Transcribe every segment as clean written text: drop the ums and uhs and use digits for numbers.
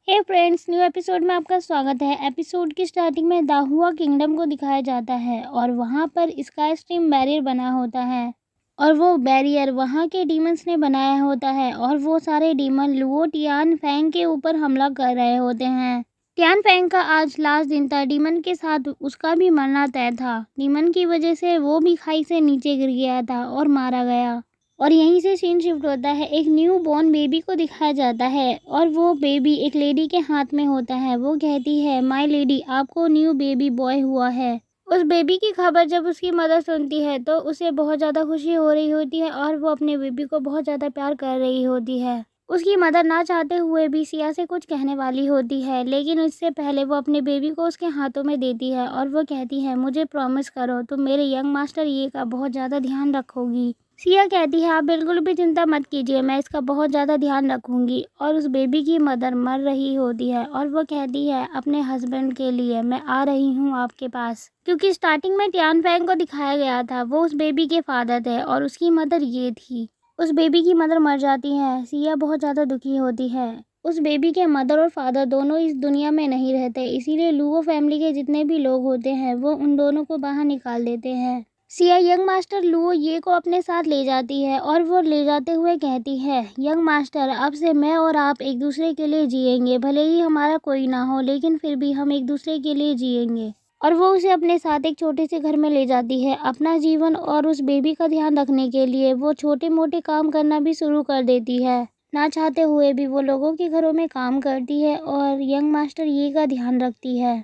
हे friends, new episode में आपका स्वागत है। एपिसोड की स्टार्टिंग में दाहुआ किंगडम को दिखाया जाता है और वहाँ पर स्काई स्ट्रीम बैरियर बना होता है और वो बैरियर वहाँ के डीमंस ने बनाया होता है और वो सारे डीमन लुओ टियान फैंग के ऊपर हमला कर रहे होते हैं। टियान फैंग का आज लास्ट दिन था। डीमन के साथ उसका भी मरना तय था। डीमन की वजह से वो भी खाई से नीचे गिर गया था और मारा गया। और यहीं से सीन शिफ्ट होता है। एक न्यू बॉर्न बेबी को दिखाया जाता है और वो बेबी एक लेडी के हाथ में होता है। वो कहती है, माय लेडी, आपको न्यू बेबी बॉय हुआ है। उस बेबी की खबर जब उसकी मदर सुनती है तो उसे बहुत ज़्यादा खुशी हो रही होती है और वो अपने बेबी को बहुत ज़्यादा प्यार कर रही होती है। उसकी मदर ना चाहते हुए भी सिया से कुछ कहने वाली होती है, लेकिन इससे पहले वो अपने बेबी को उसके हाथों में देती है और वो कहती है, मुझे प्रॉमिस करो तुम मेरे यंग मास्टर ये का बहुत ज़्यादा ध्यान रखोगी। सिया कहती है, आप बिल्कुल भी चिंता मत कीजिए, मैं इसका बहुत ज़्यादा ध्यान रखूंगी। और उस बेबी की मदर मर रही होती है और वो कहती है अपने हस्बैंड के लिए, मैं आ रही हूँ आपके पास। क्योंकि स्टार्टिंग में टियान फैंग को दिखाया गया था, वो उस बेबी के फादर थे और उसकी मदर ये थी। उस बेबी की मदर मर जाती है। सिया बहुत ज़्यादा दुखी होती है। उस बेबी के मदर और फादर दोनों इस दुनिया में नहीं रहते, इसीलिए लुओ फैमिली के जितने भी लोग होते हैं वो उन दोनों को बाहर निकाल देते हैं। सिया यंग मास्टर लुओ ये को अपने साथ ले जाती है और वो ले जाते हुए कहती है, यंग मास्टर, अब से मैं और आप एक दूसरे के लिए जिएंगे। भले ही हमारा कोई ना हो, लेकिन फिर भी हम एक दूसरे के लिए जिएंगे। और वो उसे अपने साथ एक छोटे से घर में ले जाती है। अपना जीवन और उस बेबी का ध्यान रखने के लिए वो छोटे मोटे काम करना भी शुरू कर देती है। ना चाहते हुए भी वो लोगों के घरों में काम करती है और यंग मास्टर ये का ध्यान रखती है।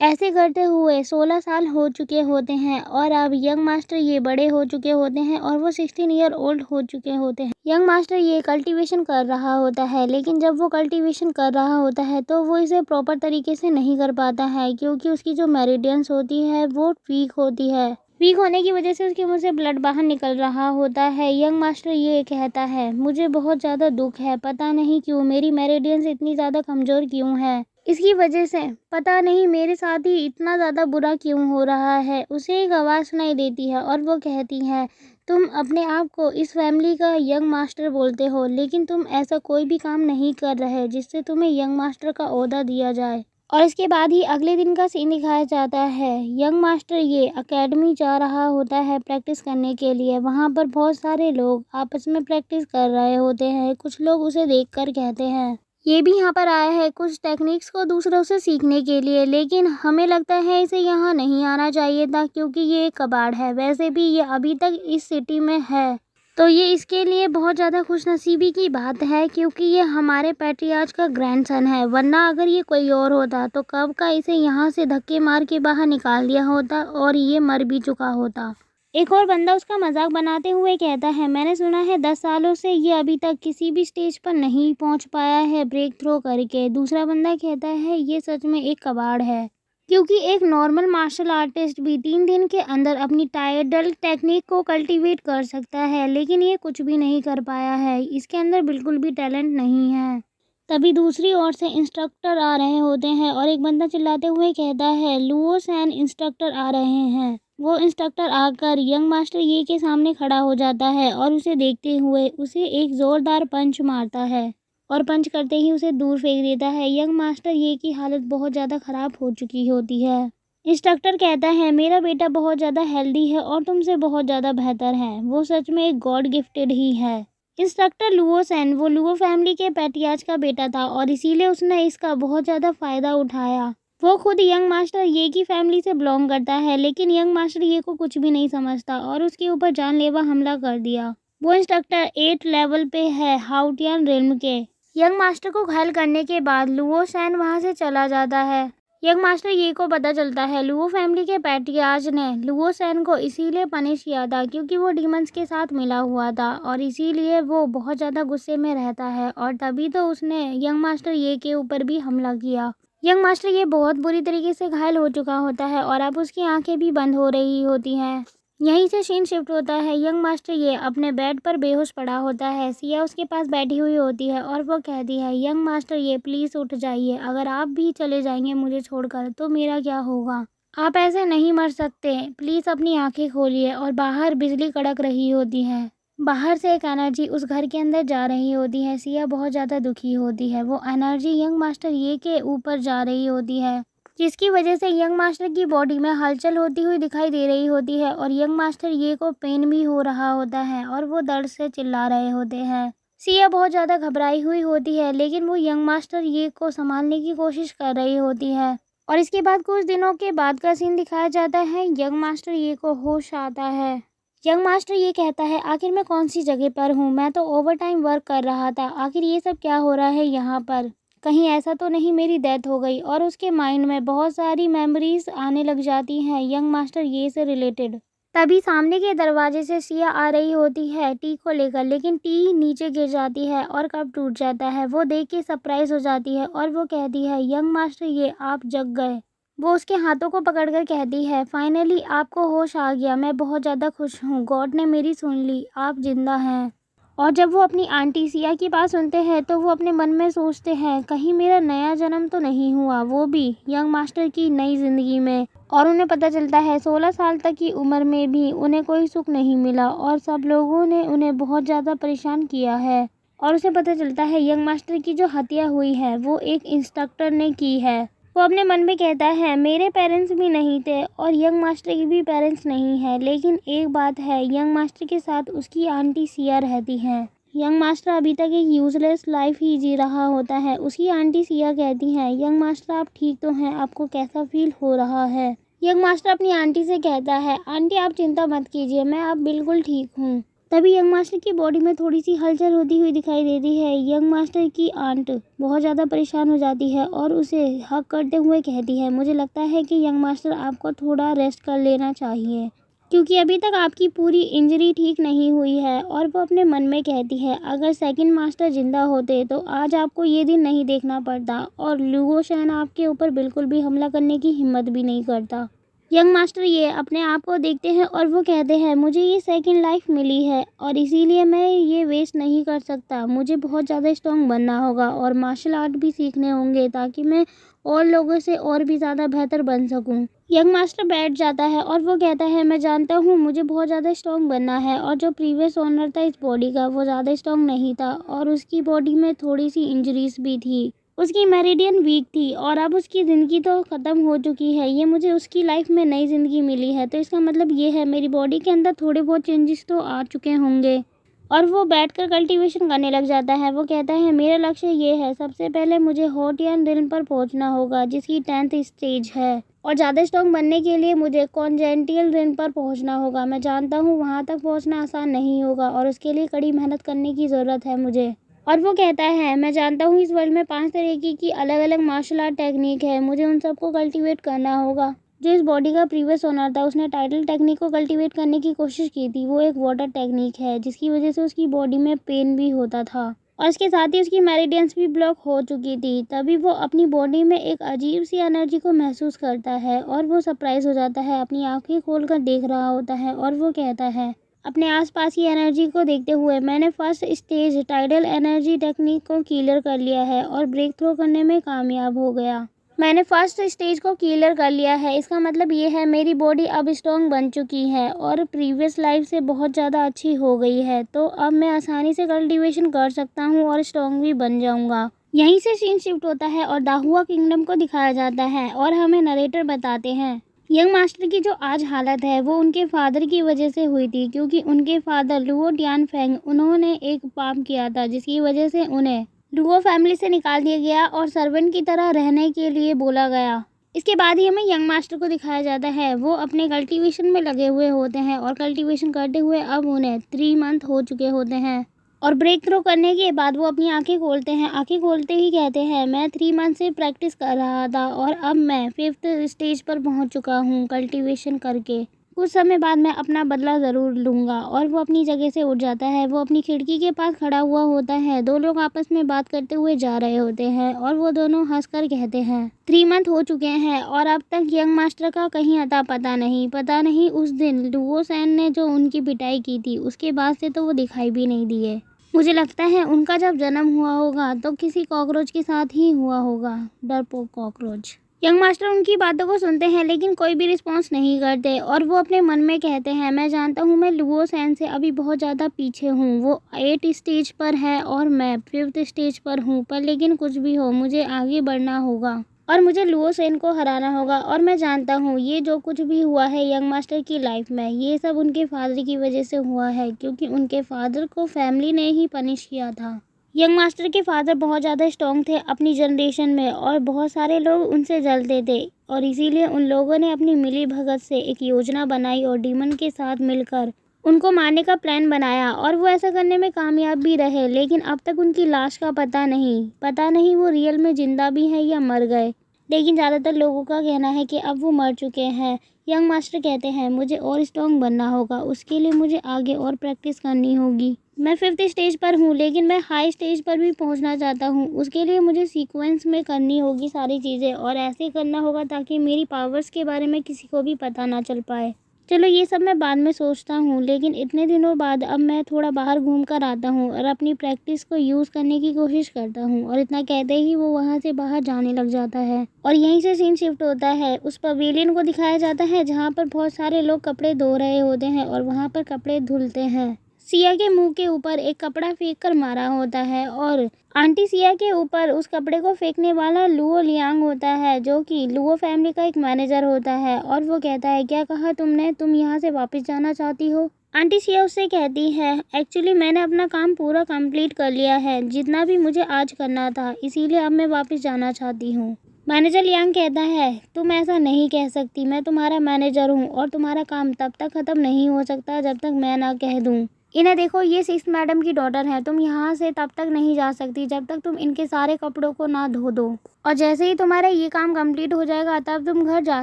ऐसे करते हुए 16 साल हो चुके होते हैं और अब यंग मास्टर ये बड़े हो चुके होते हैं और वो 16 ईयर ओल्ड हो चुके होते हैं। यंग मास्टर ये कल्टीवेशन कर रहा होता है, लेकिन जब वो कल्टीवेशन कर रहा होता है तो वो इसे प्रॉपर तरीके से नहीं कर पाता है, क्योंकि उसकी जो मेरिडियंस होती है वो वीक होती है। वीक होने की वजह से उसके मुंह से ब्लड बाहर निकल रहा होता है। यंग मास्टर ये कहता है, मुझे बहुत ज़्यादा दुख है, पता नहीं क्यों मेरी मेरिडियंस इतनी ज़्यादा कमज़ोर क्यों है। इसकी वजह से पता नहीं मेरे साथ ही इतना ज़्यादा बुरा क्यों हो रहा है। उसे एक आवाज़ सुनाई देती है और वो कहती है, तुम अपने आप को इस फैमिली का यंग मास्टर बोलते हो, लेकिन तुम ऐसा कोई भी काम नहीं कर रहे जिससे तुम्हें यंग मास्टर का ओहदा दिया जाए। और इसके बाद ही अगले दिन का सीन दिखाया जाता है। यंग मास्टर ये एकेडमी जा रहा होता है प्रैक्टिस करने के लिए। वहाँ पर बहुत सारे लोग आपस में प्रैक्टिस कर रहे होते हैं। कुछ लोग उसे देखकर कहते हैं, ये भी यहाँ पर आया है कुछ टेक्निक्स को दूसरों से सीखने के लिए, लेकिन हमें लगता है इसे यहाँ नहीं आना चाहिए था, क्योंकि ये एक कबाड़ है। वैसे भी ये अभी तक इस सिटी में है तो ये इसके लिए बहुत ज़्यादा खुशनसीबी की बात है, क्योंकि ये हमारे पैट्रियार्च का ग्रैंडसन है। वरना अगर ये कोई और होता तो कब का इसे यहाँ से धक्के मार के बाहर निकाल दिया होता और ये मर भी चुका होता। एक और बंदा उसका मजाक बनाते हुए कहता है, मैंने सुना है 10 सालों से ये अभी तक किसी भी स्टेज पर नहीं पहुंच पाया है ब्रेक थ्रो करके। दूसरा बंदा कहता है, ये सच में एक कबाड़ है, क्योंकि एक नॉर्मल मार्शल आर्टिस्ट भी 3 दिन के अंदर अपनी टाइडल टेक्निक को कल्टीवेट कर सकता है, लेकिन ये कुछ भी नहीं कर पाया है। इसके अंदर बिल्कुल भी टैलेंट नहीं है। तभी दूसरी ओर से इंस्ट्रक्टर आ रहे होते हैं और एक बंदा चिल्लाते हुए कहता है, लुओ सैन इंस्ट्रक्टर आ रहे हैं। वो इंस्ट्रक्टर आकर यंग मास्टर ये के सामने खड़ा हो जाता है और उसे देखते हुए उसे एक ज़ोरदार पंच मारता है और पंच करते ही उसे दूर फेंक देता है। यंग मास्टर ये की हालत बहुत ज़्यादा ख़राब हो चुकी होती है। इंस्ट्रक्टर कहता है, मेरा बेटा बहुत ज़्यादा हेल्दी है और तुमसे बहुत ज़्यादा बेहतर है। वो सच में एक गॉड गिफ्टेड ही है। इंस्ट्रक्टर लुओ सैन वो लुओ फैमिली के पैट्रियार्च का बेटा था और इसीलिए उसने इसका बहुत ज़्यादा फ़ायदा उठाया। वो खुद यंग मास्टर ये की फैमिली से बिलोंग करता है, लेकिन यंग मास्टर ये को कुछ भी नहीं समझता और उसके ऊपर जानलेवा हमला कर दिया। वो इंस्ट्रक्टर 8 लेवल पे है हाउटियन रिल्म के। यंग मास्टर को घायल करने के बाद लुओ सैन वहाँ से चला जाता है। यंग मास्टर ये को पता चलता है लुओ फैमिली के पैट्रियार्च ने लुओ सैन को इसीलिए पनिश किया था क्योंकि वो डीमंस के साथ मिला हुआ था और इसीलिए वो बहुत ज़्यादा गुस्से में रहता है और तभी तो उसने यंग मास्टर ये के ऊपर भी हमला किया। यंग मास्टर ये बहुत बुरी तरीके से घायल हो चुका होता है और अब उसकी आंखें भी बंद हो रही होती हैं। यहीं से सीन शिफ्ट होता है। यंग मास्टर ये अपने बेड पर बेहोश पड़ा होता है। सिया उसके पास बैठी हुई होती है और वो कहती है, यंग मास्टर ये प्लीज़ उठ जाइए, अगर आप भी चले जाएंगे मुझे छोड़कर तो मेरा क्या होगा। आप ऐसे नहीं मर सकते, प्लीज़ अपनी आंखें खोलिए। और बाहर बिजली कड़क रही होती है। बाहर से एक एनर्जी उस घर के अंदर जा रही होती है। सिया बहुत ज़्यादा दुखी होती है। वो एनर्जी यंग मास्टर ये के ऊपर जा रही होती है, जिसकी वजह से यंग मास्टर की बॉडी में हलचल होती हुई दिखाई दे रही होती है और यंग मास्टर ये को पेन भी हो रहा होता है और वो दर्द से चिल्ला रहे होते हैं। सिया बहुत ज़्यादा घबराई हुई होती है, लेकिन वो यंग मास्टर ये को संभालने की कोशिश कर रही होती है। और इसके बाद कुछ दिनों के बाद का सीन दिखाया जाता है। यंग मास्टर ये को होश आता है। यंग मास्टर ये कहता है, आखिर मैं कौन सी जगह पर हूँ? मैं तो ओवर टाइम वर्क कर रहा था। आखिर ये सब क्या हो रहा है यहाँ पर? कहीं ऐसा तो नहीं मेरी डेथ हो गई? और उसके माइंड में बहुत सारी मेमोरीज आने लग जाती हैं यंग मास्टर ये से रिलेटेड। तभी सामने के दरवाजे से सिया आ रही होती है टी को लेकर, लेकिन टी नीचे गिर जाती है और कप टूट जाता है। वो देख के सरप्राइज हो जाती है और वो कहती है, यंग मास्टर ये आप जग गए। वो उसके हाथों को पकड़कर कहती है, फाइनली आपको होश आ गया। मैं बहुत ज़्यादा खुश हूँ, गॉड ने मेरी सुन ली, आप जिंदा हैं। और जब वो अपनी आंटी सिया की बात सुनते हैं तो वो अपने मन में सोचते हैं, कहीं मेरा नया जन्म तो नहीं हुआ, वो भी यंग मास्टर की नई ज़िंदगी में। और उन्हें पता चलता है 16 साल तक की उम्र में भी उन्हें कोई सुख नहीं मिला और सब लोगों ने उन्हें बहुत ज़्यादा परेशान किया है। और उसे पता चलता है यंग मास्टर की जो हत्या हुई है वो एक इंस्ट्रक्टर ने की है। वो अपने मन में कहता है, मेरे पेरेंट्स भी नहीं थे और यंग मास्टर के भी पेरेंट्स नहीं है, लेकिन एक बात है, यंग मास्टर के साथ उसकी आंटी सिया रहती हैं। यंग मास्टर अभी तक एक यूजलेस लाइफ ही जी रहा होता है। उसकी आंटी सिया कहती हैं, यंग मास्टर आप ठीक तो हैं? आपको कैसा फील हो रहा है? यंग मास्टर अपनी आंटी से कहता है, आंटी आप चिंता मत कीजिए, मैं अब बिल्कुल ठीक हूँ। तभी यंग मास्टर की बॉडी में थोड़ी सी हलचल होती हुई दिखाई देती है। यंग मास्टर की आंट बहुत ज़्यादा परेशान हो जाती है और उसे हक करते हुए कहती है, मुझे लगता है कि यंग मास्टर आपको थोड़ा रेस्ट कर लेना चाहिए, क्योंकि अभी तक आपकी पूरी इंजरी ठीक नहीं हुई है। और वो अपने मन में कहती है, अगर सेकंड मास्टर जिंदा होते तो आज आपको ये दिन नहीं देखना पड़ता और लुओ शैन आपके ऊपर बिल्कुल भी हमला करने की हिम्मत भी नहीं करता। यंग मास्टर ये अपने आप को देखते हैं और वो कहते हैं, मुझे ये सेकंड लाइफ मिली है और इसीलिए मैं ये वेस्ट नहीं कर सकता। मुझे बहुत ज़्यादा स्ट्रॉन्ग बनना होगा और मार्शल आर्ट भी सीखने होंगे ताकि मैं और लोगों से और भी ज़्यादा बेहतर बन सकूं। यंग मास्टर बैठ जाता है और वो कहता है, मैं जानता हूँ मुझे बहुत ज़्यादा स्ट्रॉन्ग बनना है और जो प्रीवियस ओनर था इस बॉडी का वो ज़्यादा स्ट्रॉन्ग नहीं था और उसकी बॉडी में थोड़ी सी इंजरीज भी थी। उसकी मेरिडियन वीक थी और अब उसकी ज़िंदगी तो ख़त्म हो चुकी है। ये मुझे उसकी लाइफ में नई ज़िंदगी मिली है, तो इसका मतलब ये है मेरी बॉडी के अंदर थोड़े बहुत चेंजेस तो आ चुके होंगे। और वो बैठकर कल्टीवेशन करने लग जाता है। वो कहता है, मेरा लक्ष्य ये है, सबसे पहले मुझे होटियन रिल्म पर पहुंचना होगा जिसकी 10th स्टेज है और ज़्यादा स्ट्रॉन्ग बनने के लिए मुझे कॉन्जेंटियल रिल्म पर पहुंचना होगा। मैं जानता हूँ वहाँ तक पहुँचना आसान नहीं होगा और उसके लिए कड़ी मेहनत करने की ज़रूरत है मुझे। और वो कहता है, मैं जानता हूँ इस वर्ल्ड में 5 तरीके की अलग अलग मार्शल आर्ट टेक्निक है, मुझे उन सबको कल्टीवेट करना होगा। जो इस बॉडी का प्रीवियस ओनर था उसने टाइटल टेक्निक को कल्टीवेट करने की कोशिश की थी। वो एक वाटर टेक्निक है जिसकी वजह से उसकी बॉडी में पेन भी होता था और इसके साथ ही उसकी मेरिडियंस भी ब्लॉक हो चुकी थी। तभी वो अपनी बॉडी में एक अजीब सी एनर्जी को महसूस करता है और वो सरप्राइज हो जाता है, अपनी आंखें खोलकर देख रहा होता है और वो कहता है, अपने आसपास की एनर्जी को देखते हुए, मैंने first stage tidal energy technique को क्लियर कर लिया है और ब्रेक थ्रो करने में कामयाब हो गया। मैंने फर्स्ट स्टेज को क्लियर कर लिया है, इसका मतलब ये है मेरी बॉडी अब स्ट्रॉन्ग बन चुकी है और प्रीवियस लाइफ से बहुत ज़्यादा अच्छी हो गई है, तो अब मैं आसानी से कल्टीवेशन कर सकता हूँ और स्ट्रॉन्ग भी बन जाऊँगा। यहीं से सीन शिफ्ट होता है और दाहुआ किंगडम को दिखाया जाता है और हमें नरेटर बताते हैं, यंग मास्टर की जो आज हालत है वो उनके फादर की वजह से हुई थी, क्योंकि उनके फादर लुओ टियानफेंग उन्होंने एक पाप किया था जिसकी वजह से उन्हें लुओ फैमिली से निकाल दिया गया और सर्वेंट की तरह रहने के लिए बोला गया। इसके बाद ही हमें यंग मास्टर को दिखाया जाता है। वो अपने कल्टीवेशन में लगे हुए होते हैं और कल्टीवेशन करते हुए अब उन्हें 3 मंथ हो चुके होते हैं और ब्रेक थ्रो करने के बाद वो अपनी आंखें खोलते हैं। आंखें खोलते ही कहते हैं, मैं 3 मंथ से प्रैक्टिस कर रहा था और अब मैं 5th स्टेज पर पहुंच चुका हूं कल्टीवेशन करके। कुछ समय बाद मैं अपना बदला ज़रूर लूँगा। और वो अपनी जगह से उठ जाता है। वो अपनी खिड़की के पास खड़ा हुआ होता है। 2 लोग आपस में बात करते हुए जा रहे होते हैं और वो दोनों हंसकर कहते हैं, 3 मंथ हो चुके हैं और अब तक यंग मास्टर का कहीं अता पता नहीं उस दिन लुओ सैन ने जो उनकी पिटाई की थी उसके बाद से तो वो दिखाई भी नहीं दिए। मुझे लगता है उनका जब जन्म हुआ होगा तो किसी कॉकरोच के साथ ही हुआ होगा, डरपोक कॉकरोच। यंग मास्टर उनकी बातों को सुनते हैं लेकिन कोई भी रिस्पॉन्स नहीं करते और वो अपने मन में कहते हैं, मैं जानता हूँ मैं लुओ सैन से अभी बहुत ज़्यादा पीछे हूँ। वो 8 स्टेज पर है और मैं 5th स्टेज पर हूँ, पर लेकिन कुछ भी हो मुझे आगे बढ़ना होगा और मुझे लुओ सेन को हराना होगा। और मैं जानता हूँ ये जो कुछ भी हुआ है यंग मास्टर की लाइफ में, ये सब उनके फादर की वजह से हुआ है, क्योंकि उनके फादर को फैमिली ने ही पनिश किया था। यंग मास्टर के फादर बहुत ज़्यादा स्ट्रॉन्ग थे अपनी जनरेशन में और बहुत सारे लोग उनसे जलते थे और इसीलिए उन लोगों ने अपनी मिली भगत से एक योजना बनाई और डीमन के साथ मिलकर उनको मारने का प्लान बनाया और वो ऐसा करने में कामयाब भी रहे। लेकिन अब तक उनकी लाश का पता नहीं वो रियल में जिंदा भी है या मर गए। लेकिन ज़्यादातर लोगों का कहना है कि अब वो मर चुके हैं। यंग मास्टर कहते हैं मुझे और स्ट्रॉन्ग बनना होगा, उसके लिए मुझे आगे और प्रैक्टिस करनी होगी। मैं 5th स्टेज पर हूँ लेकिन मैं हाई स्टेज पर भी पहुँचना चाहता हूँ। उसके लिए मुझे सीक्वेंस में करनी होगी सारी चीज़ें और ऐसे करना होगा ताकि मेरी पावर्स के बारे में किसी को भी पता ना चल पाए। चलो ये सब मैं बाद में सोचता हूँ, लेकिन इतने दिनों बाद अब मैं थोड़ा बाहर घूम कर आता हूँ और अपनी प्रैक्टिस को यूज़ करने की कोशिश करता हूँ। और इतना कहते ही वो वहाँ से बाहर जाने लग जाता है और यहीं से सीन शिफ्ट होता है। उस पवेलियन को दिखाया जाता है जहाँ पर बहुत सारे लोग कपड़े धो रहे होते हैं और वहाँ पर कपड़े धुलते हैं। सिया के मुंह के ऊपर एक कपड़ा फेंक कर मारा होता है और आंटी सिया के ऊपर उस कपड़े को फेंकने वाला लुओ लियांग होता है, जो कि लुओ फैमिली का एक मैनेजर होता है। और वो कहता है क्या कहा तुमने, तुम यहाँ से वापस जाना चाहती हो। आंटी सिया उससे कहती है एक्चुअली मैंने अपना काम पूरा कंप्लीट कर लिया है, जितना भी मुझे आज करना था, इसीलिए अब मैं वापस जाना चाहती हूँ। मैनेजर लियांग कहता है तुम ऐसा नहीं कह सकती, मैं तुम्हारा मैनेजर हूँ और तुम्हारा काम तब तक ख़त्म नहीं हो सकता जब तक मैं ना कह दूँ। इन्हें देखो, ये 6th मैडम की डॉटर है, तुम यहाँ से तब तक नहीं जा सकती जब तक तुम इनके सारे कपड़ों को ना धो दो और जैसे ही तुम्हारा ये काम कंप्लीट हो जाएगा तब तुम घर जा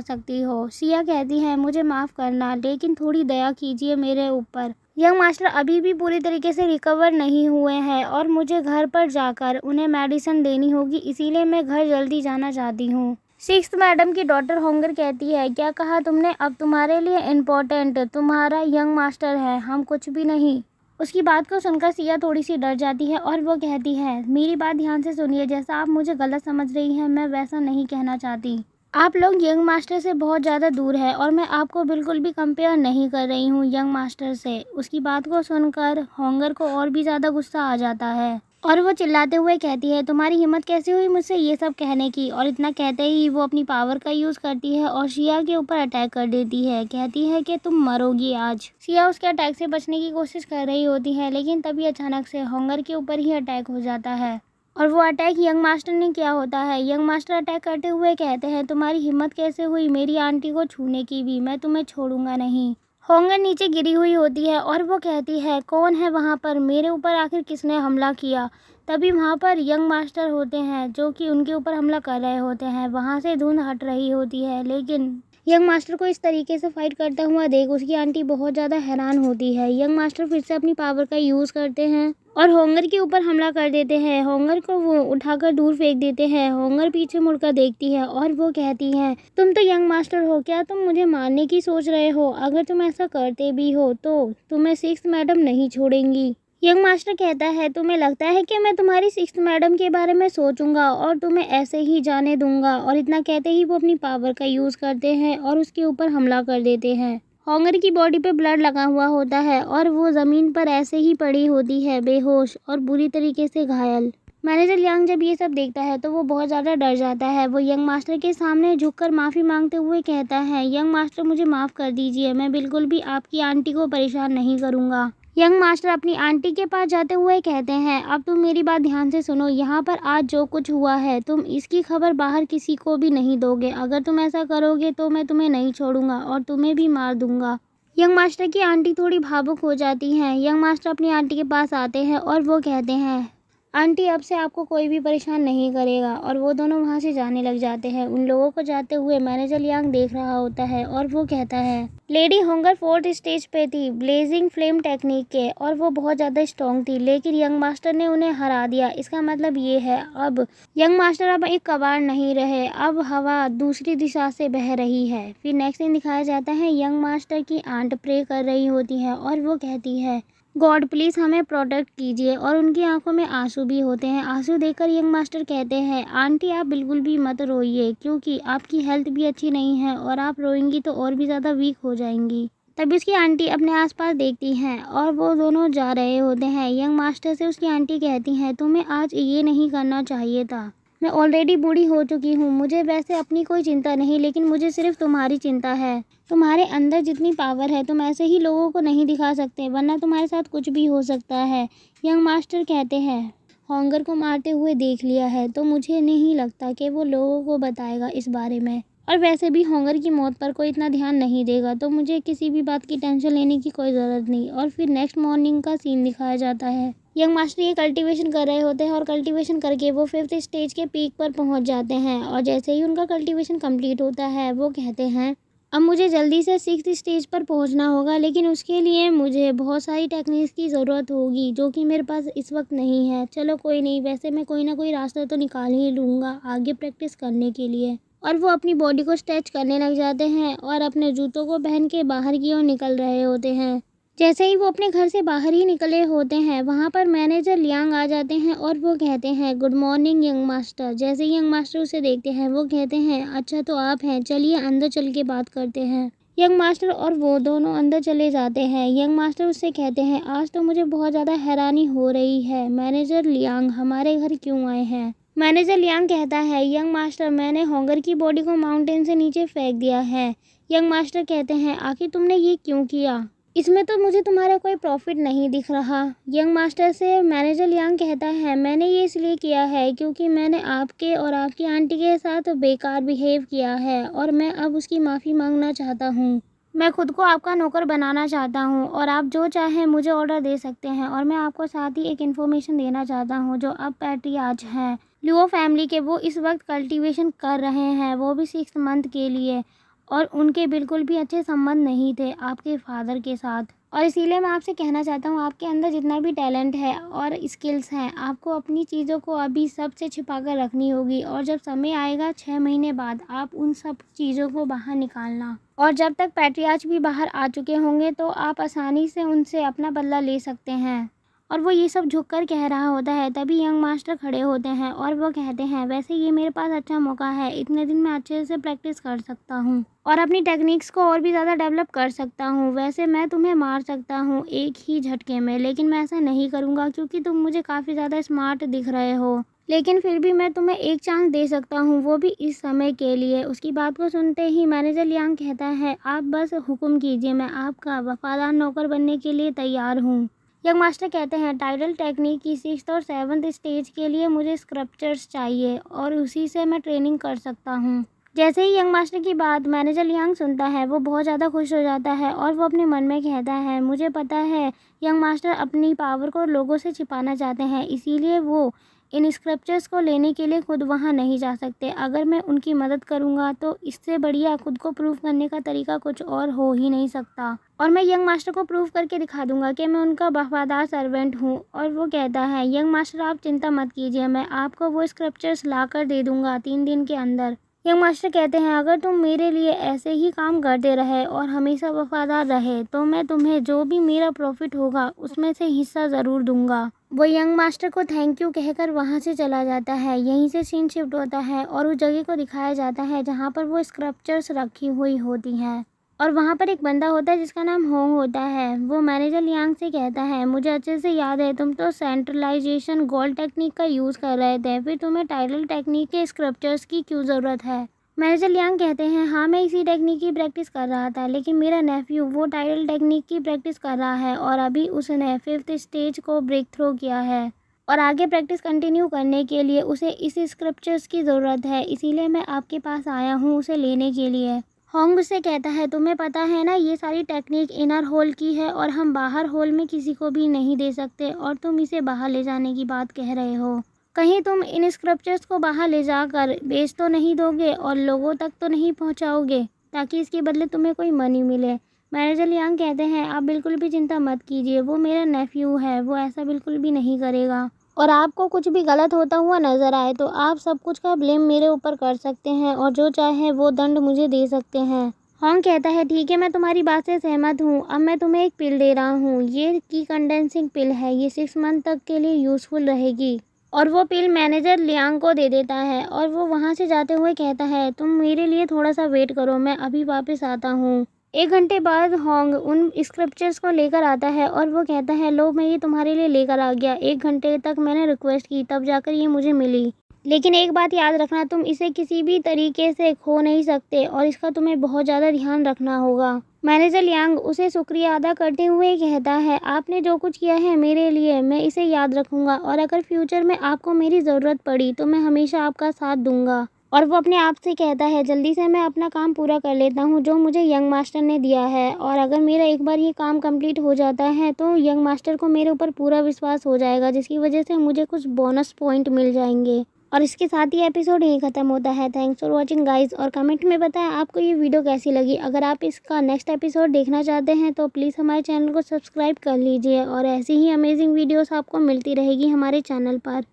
सकती हो। सिया कहती है मुझे माफ़ करना, लेकिन थोड़ी दया कीजिए मेरे ऊपर। यंग मास्टर अभी भी पूरी तरीके से रिकवर नहीं हुए हैं और मुझे घर पर जाकर उन्हें मेडिसिन देनी होगी, इसीलिए मैं घर जल्दी जाना चाहती हूँ। 6th मैडम की डॉटर होंगर कहती है क्या कहा तुमने, अब तुम्हारे लिए इम्पोर्टेंट तुम्हारा यंग मास्टर है, हम कुछ भी नहीं। उसकी बात को सुनकर सिया थोड़ी सी डर जाती है और वो कहती है मेरी बात ध्यान से सुनिए, जैसा आप मुझे गलत समझ रही हैं मैं वैसा नहीं कहना चाहती। आप लोग यंग मास्टर से बहुत ज़्यादा दूर है और मैं आपको बिल्कुल भी कंपेयर नहीं कर रही हूँ यंग मास्टर से। उसकी बात को सुनकर होंगर को और भी ज़्यादा गुस्सा आ जाता है और वो चिल्लाते हुए कहती है तुम्हारी हिम्मत कैसे हुई मुझसे ये सब कहने की। और इतना कहते ही वो अपनी पावर का यूज़ करती है और सिया के ऊपर अटैक कर देती है। कहती है कि तुम मरोगी आज। सिया उसके अटैक से बचने की कोशिश कर रही होती है, लेकिन तभी अचानक से होंगर के ऊपर ही अटैक हो जाता है और वो अटैक यंग मास्टर ने किया होता है। यंग मास्टर अटैक करते हुए कहते हैं तुम्हारी हिम्मत कैसे हुई मेरी आंटी को छूने की भी, मैं तुम्हें छोड़ूंगा नहीं। होंगर नीचे गिरी हुई होती है और वो कहती है कौन है वहाँ पर, मेरे ऊपर आखिर किसने हमला किया। तभी वहाँ पर यंग मास्टर होते हैं जो कि उनके ऊपर हमला कर रहे होते हैं। वहाँ से धुंध हट रही होती है, लेकिन यंग मास्टर को इस तरीके से फाइट करता हुआ देख उसकी आंटी बहुत ज़्यादा हैरान होती है। यंग मास्टर फिर से अपनी पावर का यूज़ करते हैं और होंगर के ऊपर हमला कर देते हैं। होंगर को वो उठाकर दूर फेंक देते हैं। होंगर पीछे मुड़कर देखती है और वो कहती है तुम तो यंग मास्टर हो, क्या तुम मुझे मारने की सोच रहे हो। अगर तुम ऐसा करते भी हो तो तुम्हें 6th मैडम नहीं छोड़ेंगी। यंग मास्टर कहता है तुम्हें लगता है कि मैं तुम्हारी 6th मैडम के बारे में सोचूंगा और तुम्हें ऐसे ही जाने दूंगा। और इतना कहते ही वो अपनी पावर का यूज़ करते हैं और उसके ऊपर हमला कर देते हैं। होंगर की बॉडी पे ब्लड लगा हुआ होता है और वो ज़मीन पर ऐसे ही पड़ी होती है बेहोश और बुरी तरीके से घायल। मैनेजर लियांग जब ये सब देखता है तो वो बहुत ज़्यादा डर जाता है। वो यंग मास्टर के सामने झुककर माफ़ी मांगते हुए कहता है यंग मास्टर मुझे माफ़ कर दीजिए, मैं बिल्कुल भी आपकी आंटी को परेशान नहीं करूँगा। यंग मास्टर अपनी आंटी के पास जाते हुए कहते हैं अब तुम मेरी बात ध्यान से सुनो, यहाँ पर आज जो कुछ हुआ है तुम इसकी खबर बाहर किसी को भी नहीं दोगे। अगर तुम ऐसा करोगे तो मैं तुम्हें नहीं छोड़ूंगा और तुम्हें भी मार दूंगा। यंग मास्टर की आंटी थोड़ी भावुक हो जाती हैं। यंग मास्टर अपनी आंटी के पास आते हैं और वो कहते हैं आंटी अब से आपको कोई भी परेशान नहीं करेगा। और वो दोनों वहाँ से जाने लग जाते हैं। उन लोगों को जाते हुए मैनेजर लियांग देख रहा होता है और वो कहता है लेडी होंगर 4th स्टेज पे थी ब्लेजिंग फ्लेम टेक्निक के और वो बहुत ज़्यादा स्ट्रॉन्ग थी, लेकिन यंग मास्टर ने उन्हें हरा दिया। इसका मतलब ये है अब यंग मास्टर अब एक कबाड़ नहीं रहे, अब हवा दूसरी दिशा से बह रही है। फिर नेक्स्ट सीन दिखाया जाता है यंग मास्टर की आंट प्रे कर रही होती है और वो कहती है गॉड प्लीज़ हमें प्रोटेक्ट कीजिए। और उनकी आंखों में आंसू भी होते हैं। आंसू देखकर यंग मास्टर कहते हैं, आंटी आप बिल्कुल भी मत रोइए, क्योंकि आपकी हेल्थ भी अच्छी नहीं है और आप रोएंगी तो और भी ज़्यादा वीक हो जाएंगी। तभी उसकी आंटी अपने आसपास देखती हैं और वो दोनों जा रहे होते हैं। यंग मास्टर से उसकी आंटी कहती हैं, तुम्हें आज ये नहीं करना चाहिए था। मैं ऑलरेडी बूढ़ी हो चुकी हूँ। मुझे वैसे अपनी कोई चिंता नहीं, लेकिन मुझे सिर्फ तुम्हारी चिंता है। तुम्हारे अंदर जितनी पावर है तुम ऐसे ही लोगों को नहीं दिखा सकते, वरना तुम्हारे साथ कुछ भी हो सकता है। यंग मास्टर कहते हैं, होंगर को मारते हुए देख लिया है तो मुझे नहीं लगता कि वो लोगों को बताएगा इस बारे में। और वैसे भी होंगर की मौत पर कोई इतना ध्यान नहीं देगा, तो मुझे किसी भी बात की टेंशन लेने की कोई ज़रूरत नहीं। और फिर नेक्स्ट मॉर्निंग का सीन दिखाया जाता है। यंग मास्टर ये कल्टीवेशन कर रहे होते हैं और कल्टीवेशन करके वो 5th स्टेज के पीक पर पहुंच जाते हैं। और जैसे ही उनका कल्टीवेशन कंप्लीट होता है वो कहते हैं, अब मुझे जल्दी से 6th स्टेज पर पहुंचना होगा, लेकिन उसके लिए मुझे बहुत सारी टेक्निक्स की ज़रूरत होगी जो कि मेरे पास इस वक्त नहीं है। चलो कोई नहीं, वैसे मैं कोई ना कोई रास्ता तो निकाल ही लूँगा आगे प्रैक्टिस करने के लिए। और वो अपनी बॉडी को स्ट्रेच करने लग जाते हैं और अपने जूतों को पहन के बाहर की ओर निकल रहे होते हैं। जैसे ही वो अपने घर से बाहर ही निकले होते हैं, वहाँ पर मैनेजर लियांग आ जाते हैं और वो कहते हैं, गुड मॉर्निंग यंग मास्टर। जैसे ही यंग मास्टर उसे देखते हैं वो कहते हैं, अच्छा तो आप हैं, चलिए अंदर चल के बात करते हैं। यंग मास्टर और वो दोनों अंदर चले जाते हैं। यंग मास्टर उससे कहते हैं, आज तो मुझे बहुत ज़्यादा हैरानी हो रही है, मैनेजर लियांग हमारे घर क्यों आए हैं। मैनेजर लियांग कहता है, यंग मास्टर मैंने होंगर की बॉडी को माउंटेन से नीचे फेंक दिया है। यंग मास्टर कहते हैं, आखिर तुमने ये क्यों किया, इसमें तो मुझे तुम्हारा कोई प्रॉफिट नहीं दिख रहा। यंग मास्टर से मैनेजर लियांग कहता है, मैंने ये इसलिए किया है क्योंकि मैंने आपके और आपकी आंटी के साथ बेकार बिहेव किया है और मैं अब उसकी माफ़ी मांगना चाहता हूँ। मैं खुद को आपका नौकर बनाना चाहता हूँ और आप जो चाहें मुझे ऑर्डर दे सकते हैं। और मैं आपको साथ ही एक इन्फॉर्मेशन देना चाहता हूँ, जो अब पैट्रियार्च हैं लियो फैमिली के, वो इस वक्त कल्टीवेशन कर रहे हैं, वो भी 6 मंथ के लिए। और उनके बिल्कुल भी अच्छे संबंध नहीं थे आपके फादर के साथ। और इसीलिए मैं आपसे कहना चाहता हूँ, आपके अंदर जितना भी टैलेंट है और स्किल्स हैं, आपको अपनी चीज़ों को अभी सबसे छिपा कर रखनी होगी। और जब समय आएगा 6 महीने बाद, आप उन सब चीज़ों को बाहर निकालना। और जब तक पैट्रियार्च भी बाहर आ चुके होंगे तो आप आसानी से उनसे अपना बदला ले सकते हैं। और वो ये सब झुककर कह रहा होता है, तभी यंग मास्टर खड़े होते हैं और वो कहते हैं, वैसे ये मेरे पास अच्छा मौका है, इतने दिन मैं अच्छे से प्रैक्टिस कर सकता हूँ और अपनी टेक्निक्स को और भी ज़्यादा डेवलप कर सकता हूँ। वैसे मैं तुम्हें मार सकता हूँ एक ही झटके में, लेकिन मैं ऐसा नहीं करूँगा क्योंकि तुम मुझे काफ़ी ज़्यादा स्मार्ट दिख रहे हो। लेकिन फिर भी मैं तुम्हें एक चांस दे सकता हूँ, वो भी इस समय के लिए। उसकी बात को सुनते ही मैनेजर लियांग कहता है, आप बस हुक्म कीजिए, मैं आपका वफादार नौकर बनने के लिए तैयार हूँ। यंग मास्टर कहते हैं, टाइडल टेक्निक की 6th और 7th स्टेज के लिए मुझे स्क्रप्चर्स चाहिए और उसी से मैं ट्रेनिंग कर सकता हूँ। जैसे ही यंग मास्टर की बात मैनेजर लियांग सुनता है वो बहुत ज़्यादा खुश हो जाता है और वो अपने मन में कहता है, मुझे पता है यंग मास्टर अपनी पावर को लोगों से छिपाना चाहते हैं, इसीलिए वो इन स्क्रप्चर्स को लेने के लिए खुद वहाँ नहीं जा सकते। अगर मैं उनकी मदद करूँगा तो इससे बढ़िया खुद को प्रूव करने का तरीका कुछ और हो ही नहीं सकता। और मैं यंग मास्टर को प्रूव करके दिखा दूंगा कि मैं उनका वफादार सर्वेंट हूँ। और वो कहता है, यंग मास्टर आप चिंता मत कीजिए, मैं आपको वो स्क्रप्चर्स ला कर दे दूँगा 3 दिन के अंदर। यंग मास्टर कहते हैं, अगर तुम मेरे लिए ऐसे ही काम करते रहे और हमेशा वफादार रहे तो मैं तुम्हें जो भी मेरा प्रॉफिट होगा उसमें से हिस्सा ज़रूर दूंगा। वो यंग मास्टर को थैंक यू कहकर वहाँ से चला जाता है। यहीं से सीन शिफ्ट होता है और उस जगह को दिखाया जाता है जहाँ पर वो स्क्रप्चर्स रखी हुई होती हैं। और वहाँ पर एक बंदा होता है जिसका नाम होंग होता है। वो मैनेजर लियांग से कहता है, मुझे अच्छे से याद है तुम तो सेंट्रलाइजेशन गोल्ड टेक्निक का यूज़ कर रहे थे, फिर तुम्हें टाइडल टेक्निक के स्क्रप्चर्स की क्यों ज़रूरत है। मैनेजर लियांग कहते हैं, हाँ मैं इसी टेक्निक की प्रैक्टिस कर रहा था, लेकिन मेरा नेफ्यू वो टाइडल टेक्निक की प्रैक्टिस कर रहा है और अभी उसने 5th स्टेज को ब्रेक थ्रू किया है और आगे प्रैक्टिस कंटिन्यू करने के लिए उसे इस स्क्रप्चर्स की ज़रूरत है, इसीलिए मैं आपके पास आया हूँ उसे लेने के लिए। होंग से कहता है, तुम्हें पता है ना ये सारी टेक्निक इनर होल की है और हम बाहर होल में किसी को भी नहीं दे सकते, और तुम इसे बाहर ले जाने की बात कह रहे हो। कहीं तुम इन स्क्रप्चर्स को बाहर ले जाकर बेच तो नहीं दोगे और लोगों तक तो नहीं पहुंचाओगे ताकि इसके बदले तुम्हें कोई मनी मिले। मैनेजर लियांग कहते हैं, आप बिल्कुल भी चिंता मत कीजिए, वो मेरा नेफ्यू है, वो ऐसा बिल्कुल भी नहीं करेगा। और आपको कुछ भी गलत होता हुआ नज़र आए तो आप सब कुछ का ब्लेम मेरे ऊपर कर सकते हैं और जो चाहे वो दंड मुझे दे सकते हैं। हॉन्ग कहता है ठीक है, मैं तुम्हारी बात से सहमत हूँ। अब मैं तुम्हें एक पिल दे रहा हूँ। ये की कंडेंसिंग पिल है, ये 6 मंथ तक के लिए यूज़फुल रहेगी। और वो पिल मैनेजर लियांग को दे देता है और वो वहाँ से जाते हुए कहता है तुम मेरे लिए थोड़ा सा वेट करो, मैं अभी वापस आता हूँ। 1 घंटे बाद हॉन्ग उन स्क्रिप्चर्स को लेकर आता है और वो कहता है लो मैं ये तुम्हारे लिए लेकर आ गया। 1 घंटे तक मैंने रिक्वेस्ट की तब जाकर ये मुझे मिली। लेकिन एक बात याद रखना, तुम इसे किसी भी तरीके से खो नहीं सकते और इसका तुम्हें बहुत ज़्यादा ध्यान रखना होगा। मैनेजर लियांग उसे शुक्रिया अदा करते हुए कहता है आपने जो कुछ किया है मेरे लिए मैं इसे याद रखूँगा और अगर फ्यूचर में आपको मेरी ज़रूरत पड़ी तो मैं हमेशा आपका साथ दूँगा। और वो अपने आप से कहता है जल्दी से मैं अपना काम पूरा कर लेता हूँ जो मुझे यंग मास्टर ने दिया है, और अगर मेरा एक बार ये काम कंप्लीट हो जाता है तो यंग मास्टर को मेरे ऊपर पूरा विश्वास हो जाएगा, जिसकी वजह से मुझे कुछ बोनस पॉइंट मिल जाएंगे। और इसके साथ ही एपिसोड यहीं ख़त्म होता है। थैंक्स फॉर वॉचिंग गाइस, और कमेंट में बताएं आपको ये वीडियो कैसी लगी। अगर आप इसका नेक्स्ट एपिसोड देखना चाहते हैं तो प्लीज़ हमारे चैनल को सब्सक्राइब कर लीजिए और ऐसी ही अमेजिंग वीडियोस आपको मिलती रहेगी हमारे चैनल पर।